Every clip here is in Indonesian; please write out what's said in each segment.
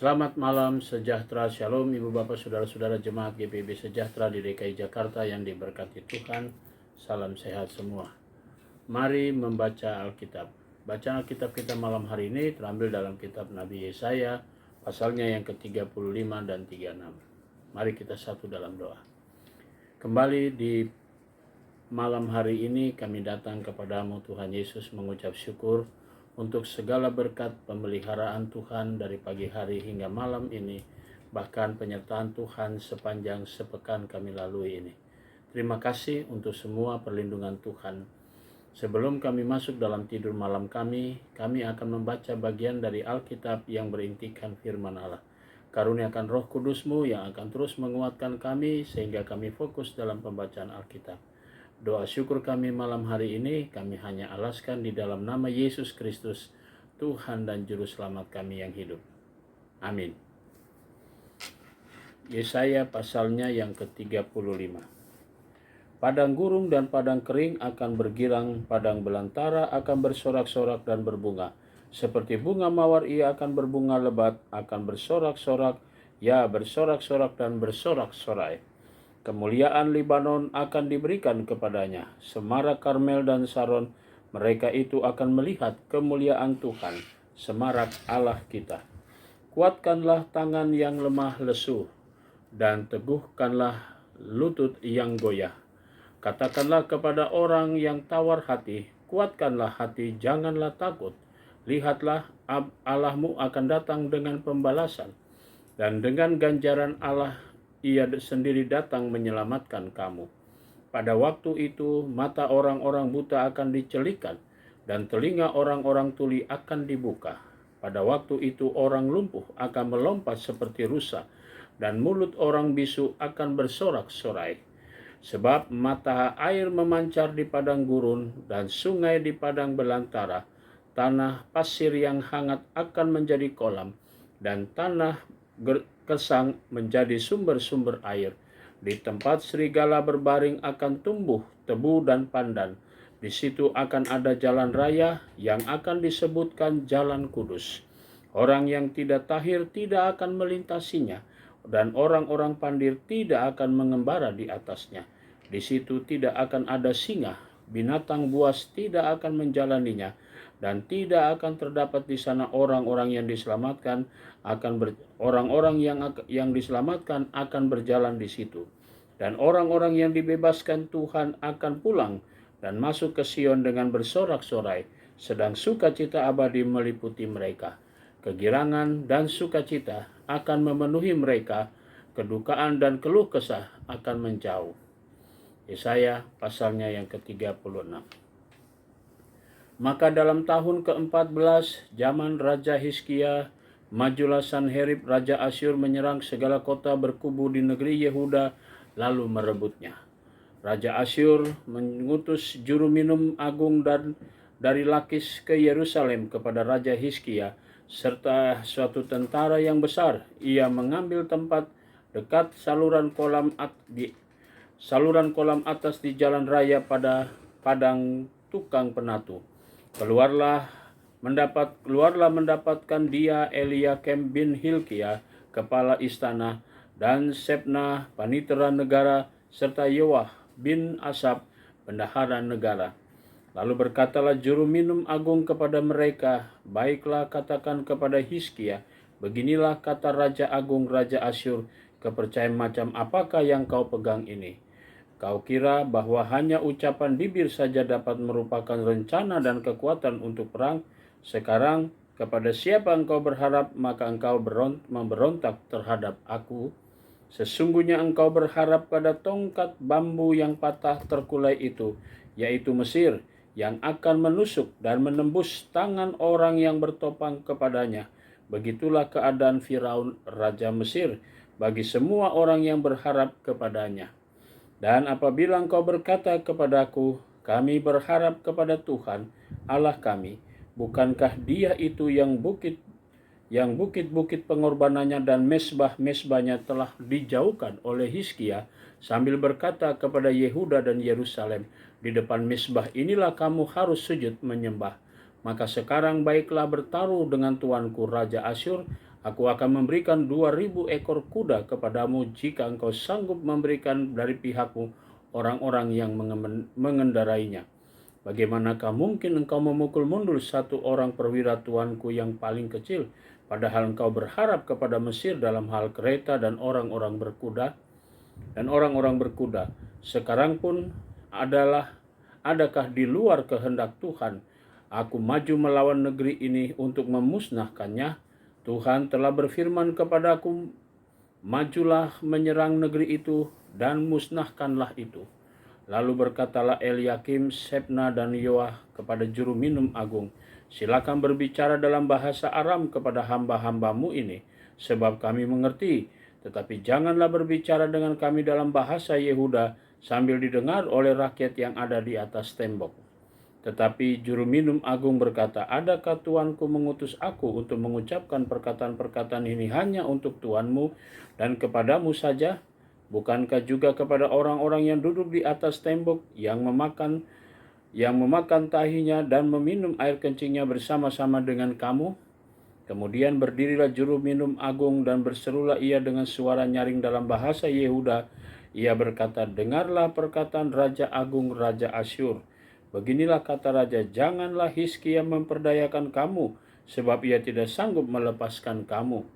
Selamat malam, sejahtera, shalom Ibu Bapak Saudara-saudara jemaat GPIB Sejahtera di DKI Jakarta yang diberkati Tuhan. Salam sehat semua. Mari membaca Alkitab. Bacaan Alkitab kita malam hari ini terambil dalam kitab Nabi Yesaya, pasalnya yang ke-35 dan 36. Mari kita satu dalam doa. Kembali di malam hari ini kami datang kepadamu Tuhan Yesus mengucap syukur untuk segala berkat pemeliharaan Tuhan dari pagi hari hingga malam ini, bahkan penyertaan Tuhan sepanjang sepekan kami lalui ini. Terima kasih untuk semua perlindungan Tuhan. Sebelum kami masuk dalam tidur malam kami akan membaca bagian dari Alkitab yang berintikan firman Allah. Karuniakan Roh Kudus-Mu yang akan terus menguatkan kami sehingga kami fokus dalam pembacaan Alkitab. Doa syukur kami malam hari ini kami hanya alaskan di dalam nama Yesus Kristus, Tuhan dan Juru Selamat kami yang hidup. Amin. Yesaya pasalnya yang ke-35. Padang gurun dan padang kering akan bergirang, padang belantara akan bersorak-sorak dan berbunga. Seperti bunga mawar ia akan berbunga lebat, akan bersorak-sorak, ya bersorak-sorak dan bersorak-sorai. Kemuliaan Libanon akan diberikan kepadanya, Semarak Karmel dan Saron, mereka itu akan melihat kemuliaan Tuhan, Semarak Allah kita. Kuatkanlah tangan yang lemah lesu, dan teguhkanlah lutut yang goyah. Katakanlah kepada orang yang tawar hati, kuatkanlah hati, janganlah takut. Lihatlah, Allahmu akan datang dengan pembalasan, dan dengan ganjaran Allah ia sendiri datang menyelamatkan kamu. Pada waktu itu mata orang-orang buta akan dicelikan dan telinga orang-orang tuli akan dibuka. Pada waktu itu orang lumpuh akan melompat seperti rusa dan mulut orang bisu akan bersorak-sorai. Sebab mata air memancar di padang gurun dan sungai di padang belantara. Tanah pasir yang hangat akan menjadi kolam dan tanah kesang menjadi sumber-sumber air. Di tempat serigala berbaring akan tumbuh tebu dan pandan. Di situ akan ada jalan raya yang akan disebutkan Jalan Kudus. Orang yang tidak tahir tidak akan melintasinya, dan orang-orang pandir tidak akan mengembara di atasnya. Di situ tidak akan ada singa, binatang buas tidak akan menjalaninya, dan tidak akan terdapat di sana orang-orang yang diselamatkan orang-orang yang diselamatkan akan berjalan di situ. Dan orang-orang yang dibebaskan Tuhan akan pulang dan masuk ke Sion dengan bersorak-sorai, sedang sukacita abadi meliputi mereka. Kegirangan dan sukacita akan memenuhi mereka, kedukaan dan keluh kesah akan menjauh. Yesaya pasalnya yang ke-36. Maka dalam tahun ke-14 zaman Raja Hizkia, majulah Sanherib Raja Asyur menyerang segala kota berkubu di negeri Yehuda lalu merebutnya. Raja Asyur mengutus juru minum agung dari Lakis ke Yerusalem kepada Raja Hizkia serta suatu tentara yang besar. Ia mengambil tempat dekat saluran kolam atas di jalan raya pada padang tukang penatu. Keluarlah mendapatkan dia Eliakim bin Hilkiah, kepala istana, dan Sebna, panitera negara, serta Yoah bin Asap, bendahara negara. Lalu berkatalah juru minum agung kepada mereka, baiklah katakan kepada Hizkia, beginilah kata Raja Agung Raja Asyur, kepercayaan macam apakah yang kau pegang ini? Kau kira bahwa hanya ucapan bibir saja dapat merupakan rencana dan kekuatan untuk perang? Sekarang kepada siapa engkau berharap, maka engkau memberontak terhadap aku? Sesungguhnya engkau berharap pada tongkat bambu yang patah terkulai itu, yaitu Mesir, yang akan menusuk dan menembus tangan orang yang bertopang kepadanya. Begitulah keadaan Firaun, Raja Mesir, bagi semua orang yang berharap kepadanya. Dan apabila engkau berkata kepadaku, kami berharap kepada Tuhan Allah kami, bukankah dia itu yang bukit-bukit pengorbanannya dan mesbah-mesbahnya telah dijauhkan oleh Hizkia, sambil berkata kepada Yehuda dan Yerusalem, di depan mesbah inilah kamu harus sujud menyembah. Maka sekarang baiklah bertaruh dengan tuanku Raja Asyur, Aku akan memberikan 2.000 ekor kuda kepadamu jika engkau sanggup memberikan dari pihakmu orang-orang yang mengendarainya. Bagaimanakah mungkin engkau memukul mundur satu orang perwira tuanku yang paling kecil, padahal engkau berharap kepada Mesir dalam hal kereta dan orang-orang berkuda? Sekarang pun adakah di luar kehendak Tuhan aku maju melawan negeri ini untuk memusnahkannya? Tuhan telah berfirman kepadaku, majulah menyerang negeri itu dan musnahkanlah itu. Lalu berkatalah Eliakim, Sebna, dan Yoah kepada juru minum agung, silakan berbicara dalam bahasa Aram kepada hamba-hambamu ini, sebab kami mengerti. Tetapi janganlah berbicara dengan kami dalam bahasa Yehuda sambil didengar oleh rakyat yang ada di atas tembok. Tetapi juru minum agung berkata, adakah tuanku mengutus aku untuk mengucapkan perkataan-perkataan ini hanya untuk tuanmu dan kepadamu saja? Bukankah juga kepada orang-orang yang duduk di atas tembok, yang memakan tahinya dan meminum air kencingnya bersama-sama dengan kamu? Kemudian berdirilah juru minum agung dan berserulah ia dengan suara nyaring dalam bahasa Yehuda. Ia berkata, dengarlah perkataan Raja Agung, Raja Asyur. Beginilah kata Raja, janganlah Hizkia memperdayakan kamu, sebab ia tidak sanggup melepaskan kamu.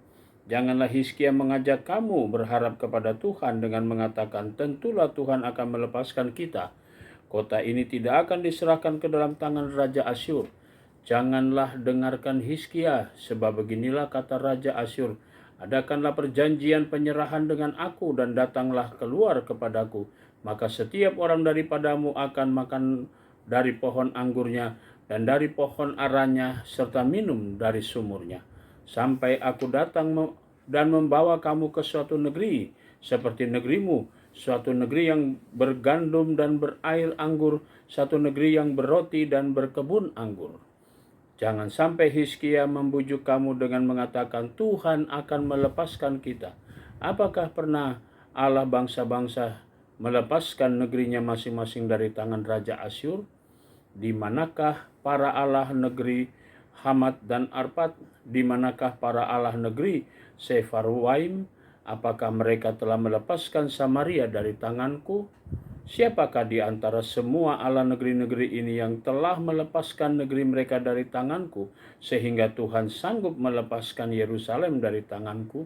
Janganlah Hizkia mengajak kamu berharap kepada Tuhan dengan mengatakan, tentulah Tuhan akan melepaskan kita. Kota ini tidak akan diserahkan ke dalam tangan Raja Asyur. Janganlah dengarkan Hizkia, sebab beginilah kata Raja Asyur, adakanlah perjanjian penyerahan dengan aku dan datanglah keluar kepadaku. Maka setiap orang daripadamu akan makan dari pohon anggurnya dan dari pohon aranya serta minum dari sumurnya. Sampai aku datang dan membawa kamu ke suatu negeri seperti negerimu, suatu negeri yang bergandum dan berair anggur, suatu negeri yang berroti dan berkebun anggur. Jangan sampai Hizkia membujuk kamu dengan mengatakan, Tuhan akan melepaskan kita. Apakah pernah Allah bangsa-bangsa melepaskan negerinya masing-masing dari tangan Raja Asyur? Di manakah para Allah negeri Hamat dan Arpad? Di manakah para Allah negeri Sefarwaim? Apakah mereka telah melepaskan Samaria dari tanganku? Siapakah di antara semua Allah negeri-negeri ini yang telah melepaskan negeri mereka dari tanganku, sehingga Tuhan sanggup melepaskan Yerusalem dari tanganku?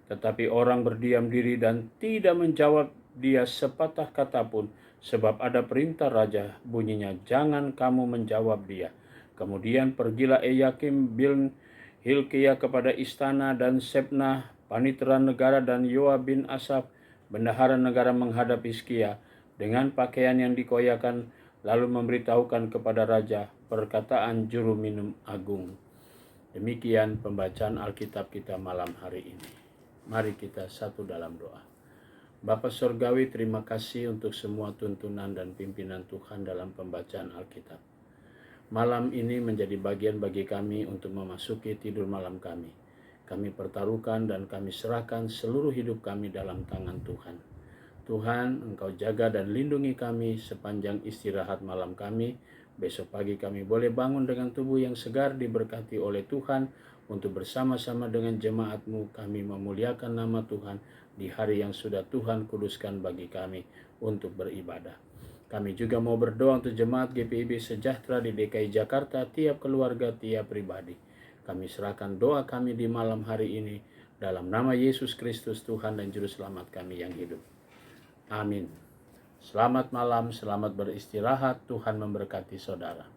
Tetapi orang berdiam diri dan tidak menjawab dia sepatah kata pun, sebab ada perintah raja, bunyinya, jangan kamu menjawab dia. Kemudian pergilah Eliakim bin Hilkiah kepada istana, dan Sebna, panitera negara, dan Yoah bin Asaf, bendahara negara, menghadap Hizkia dengan pakaian yang dikoyakan, lalu memberitahukan kepada raja perkataan juru minum agung. Demikian pembacaan Alkitab kita malam hari ini. Mari kita satu dalam doa. Bapa Surgawi, terima kasih untuk semua tuntunan dan pimpinan Tuhan dalam pembacaan Alkitab. Malam ini menjadi bagian bagi kami untuk memasuki tidur malam kami. Kami pertaruhkan dan kami serahkan seluruh hidup kami dalam tangan Tuhan. Tuhan, Engkau jaga dan lindungi kami sepanjang istirahat malam kami. Besok pagi kami boleh bangun dengan tubuh yang segar, diberkati oleh Tuhan. Untuk bersama-sama dengan jemaat-Mu kami memuliakan nama Tuhan di hari yang sudah Tuhan kuduskan bagi kami untuk beribadah. Kami juga mau berdoa untuk jemaat GPIB Sejahtera di DKI Jakarta, tiap keluarga, tiap pribadi. Kami serahkan doa kami di malam hari ini dalam nama Yesus Kristus, Tuhan dan Juru Selamat kami yang hidup. Amin. Selamat malam, selamat beristirahat. Tuhan memberkati saudara.